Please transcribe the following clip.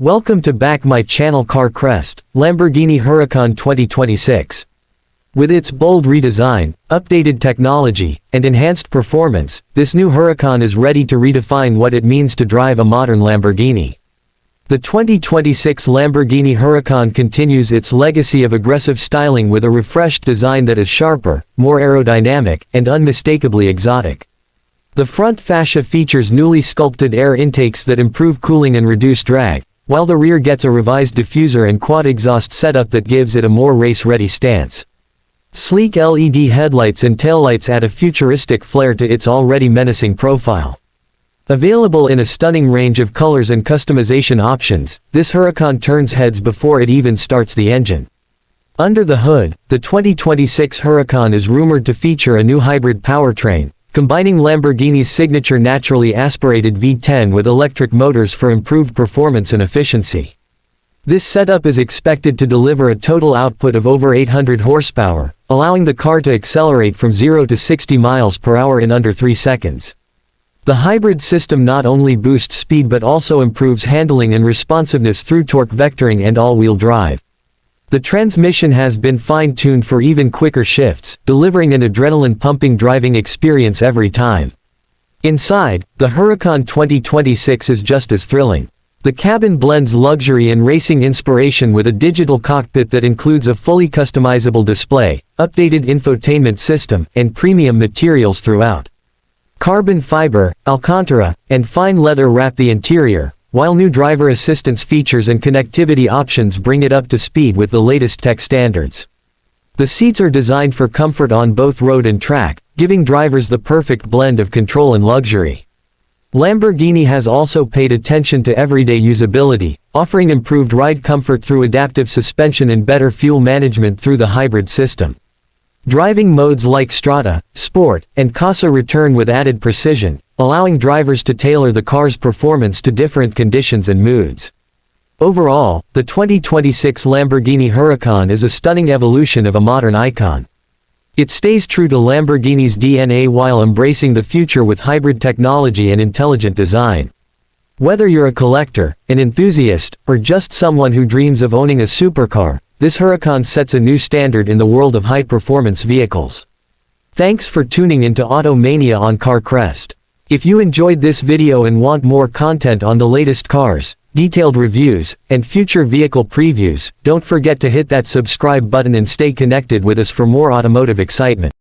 Welcome to back my channel. Car Crest, Lamborghini Huracan 2026. With its bold redesign, updated technology, and enhanced performance, this new Huracan is ready to redefine what it means to drive a modern Lamborghini. The 2026 Lamborghini Huracan continues its legacy of aggressive styling with a refreshed design that is sharper, more aerodynamic, and unmistakably exotic. The front fascia features newly sculpted air intakes that improve cooling and reduce drag, while the rear gets a revised diffuser and quad exhaust setup that gives it a more race-ready stance. Sleek LED headlights and taillights add a futuristic flair to its already menacing profile. Available in a stunning range of colors and customization options, this Huracan turns heads before it even starts the engine. Under the hood, the 2026 Huracan is rumored to feature a new hybrid powertrain, combining Lamborghini's signature naturally aspirated V10 with electric motors for improved performance and efficiency. This setup is expected to deliver a total output of over 800 horsepower, allowing the car to accelerate from 0 to 60 miles per hour in under 3 seconds. The hybrid system not only boosts speed but also improves handling and responsiveness through torque vectoring and all-wheel drive. The transmission has been fine-tuned for even quicker shifts, delivering an adrenaline-pumping driving experience every time. Inside, the Huracan 2026 is just as thrilling. The cabin blends luxury and racing inspiration with a digital cockpit that includes a fully customizable display, updated infotainment system, and premium materials throughout. Carbon fiber, Alcantara, and fine leather wrap the interior, while new driver assistance features and connectivity options bring it up to speed with the latest tech standards. The seats are designed for comfort on both road and track, giving drivers the perfect blend of control and luxury. Lamborghini has also paid attention to everyday usability, offering improved ride comfort through adaptive suspension and better fuel management through the hybrid system. Driving modes like Strada, Sport, and Casa return with added precision, allowing drivers to tailor the car's performance to different conditions and moods. Overall, the 2026 Lamborghini Huracan is a stunning evolution of a modern icon. It stays true to Lamborghini's DNA while embracing the future with hybrid technology and intelligent design. Whether you're a collector, an enthusiast, or just someone who dreams of owning a supercar, this Huracan sets a new standard in the world of high-performance vehicles. Thanks for tuning into Auto Mania on Car Crest. If you enjoyed this video and want more content on the latest cars, detailed reviews, and future vehicle previews, don't forget to hit that subscribe button and stay connected with us for more automotive excitement.